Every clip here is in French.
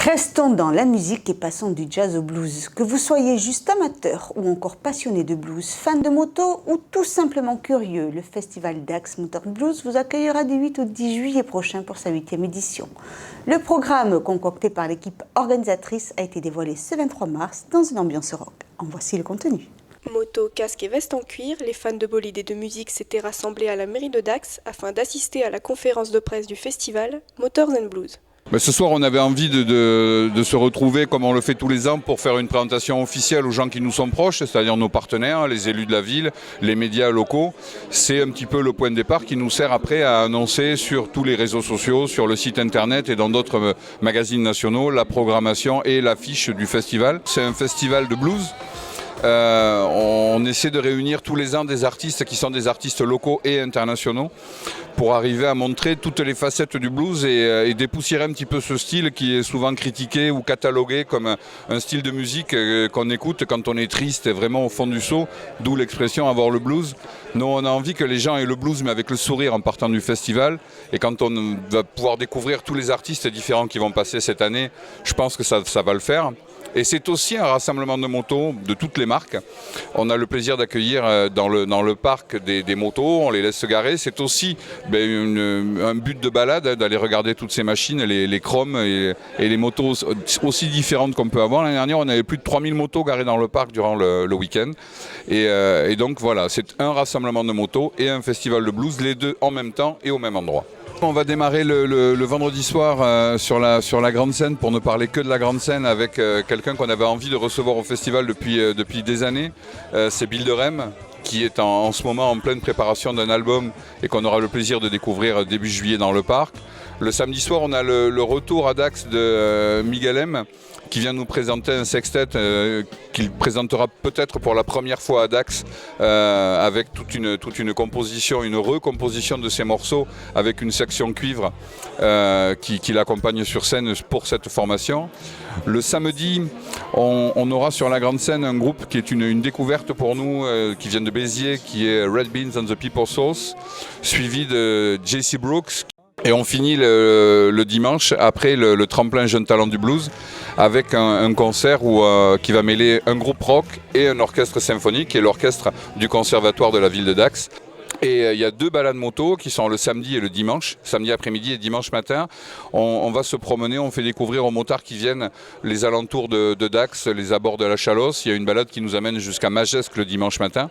Restons dans la musique et passons du jazz au blues. Que vous soyez juste amateur ou encore passionné de blues, fan de moto ou tout simplement curieux, le festival Dax Motor Blues vous accueillera du 8 au 10 juillet prochain pour sa 8e édition. Le programme concocté par l'équipe organisatrice a été dévoilé ce 23 mars dans une ambiance rock. En voici le contenu. Moto, casque et veste en cuir, les fans de bolide et de musique s'étaient rassemblés à la mairie de Dax afin d'assister à la conférence de presse du festival Motors and Blues. Ce soir, on avait envie de se retrouver comme on le fait tous les ans pour faire une présentation officielle aux gens qui nous sont proches, c'est-à-dire nos partenaires, les élus de la ville, les médias locaux. C'est un petit peu le point de départ qui nous sert après à annoncer sur tous les réseaux sociaux, sur le site internet et dans d'autres magazines nationaux, la programmation et l'affiche du festival. C'est un festival de blues. On essaie de réunir tous les ans des artistes qui sont des artistes locaux et internationaux pour arriver à montrer toutes les facettes du blues et dépoussiérer un petit peu ce style qui est souvent critiqué ou catalogué comme un style de musique qu'on écoute quand on est triste et vraiment au fond du seau, d'où l'expression avoir le blues. Nous, on a envie que les gens aient le blues mais avec le sourire en partant du festival, et quand on va pouvoir découvrir tous les artistes différents qui vont passer cette année, je pense que ça va le faire. Et c'est aussi un rassemblement de motos de toutes les marques. On a le plaisir d'accueillir dans le parc des motos, on les laisse se garer. C'est aussi un but de balade, d'aller regarder toutes ces machines, les chromes et les motos aussi différentes qu'on peut avoir. L'année dernière, on avait plus de 3000 motos garées dans le parc durant le week-end. Et donc voilà, c'est un rassemblement de motos et un festival de blues, les deux en même temps et au même endroit. On va démarrer le vendredi soir sur la grande scène pour ne parler que de la grande scène avec quelqu'un qu'on avait envie de recevoir au festival depuis des années. C'est Bill de Rem, qui est en ce moment en pleine préparation d'un album et qu'on aura le plaisir de découvrir début juillet dans le parc. Le samedi soir, on a le retour à Dax de Miguel M, qui vient nous présenter un sextet qu'il présentera peut-être pour la première fois à Dax avec toute une composition, une recomposition de ses morceaux avec une section cuivre qui l'accompagne sur scène pour cette formation. Le samedi, on aura sur la grande scène un groupe qui est une découverte pour nous, qui vient de Béziers, qui est Red Beans and the People's Sauce, suivi de JC Brooks. Et on finit le dimanche, après le tremplin Jeunes Talents du Blues, avec un concert qui va mêler un groupe rock et un orchestre symphonique, qui est l'orchestre du conservatoire de la ville de Dax. Et il y a deux balades moto qui sont le samedi et le dimanche, samedi après-midi et dimanche matin. On va se promener, on fait découvrir aux motards qui viennent les alentours de Dax, les abords de la Chalosse. Il y a une balade qui nous amène jusqu'à Magesque le dimanche matin.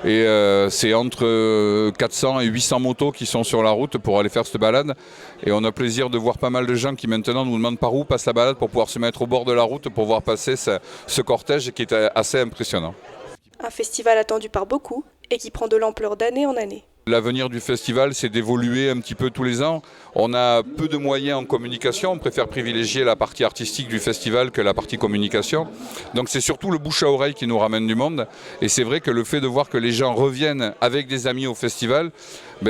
Et c'est entre 400 et 800 motos qui sont sur la route pour aller faire cette balade. Et on a plaisir de voir pas mal de gens qui maintenant nous demandent par où passe la balade pour pouvoir se mettre au bord de la route pour voir passer ce cortège qui est assez impressionnant. Un festival attendu par beaucoup et qui prend de l'ampleur d'année en année. L'avenir du festival, c'est d'évoluer un petit peu tous les ans. On a peu de moyens en communication, on préfère privilégier la partie artistique du festival que la partie communication. Donc c'est surtout le bouche à oreille qui nous ramène du monde. Et c'est vrai que le fait de voir que les gens reviennent avec des amis au festival,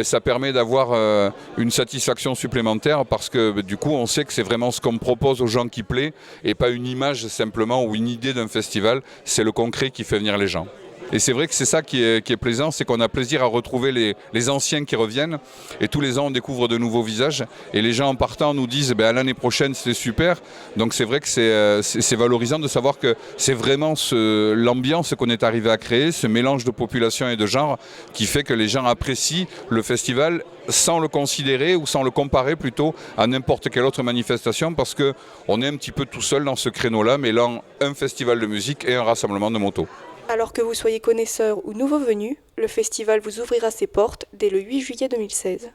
ça permet d'avoir une satisfaction supplémentaire parce que du coup on sait que c'est vraiment ce qu'on propose aux gens qui plaît et pas une image simplement ou une idée d'un festival, c'est le concret qui fait venir les gens. Et c'est vrai que c'est ça qui est plaisant, c'est qu'on a plaisir à retrouver les anciens qui reviennent. Et tous les ans, on découvre de nouveaux visages. Et les gens en partant nous disent à l'année prochaine, c'était super. Donc c'est vrai que c'est valorisant de savoir que c'est vraiment l'ambiance qu'on est arrivé à créer, ce mélange de population et de genre, qui fait que les gens apprécient le festival sans le considérer ou sans le comparer plutôt à n'importe quelle autre manifestation, parce qu'on est un petit peu tout seul dans ce créneau-là, mêlant un festival de musique et un rassemblement de motos. Alors que vous soyez connaisseur ou nouveau venu, le festival vous ouvrira ses portes dès le 8 juillet 2016.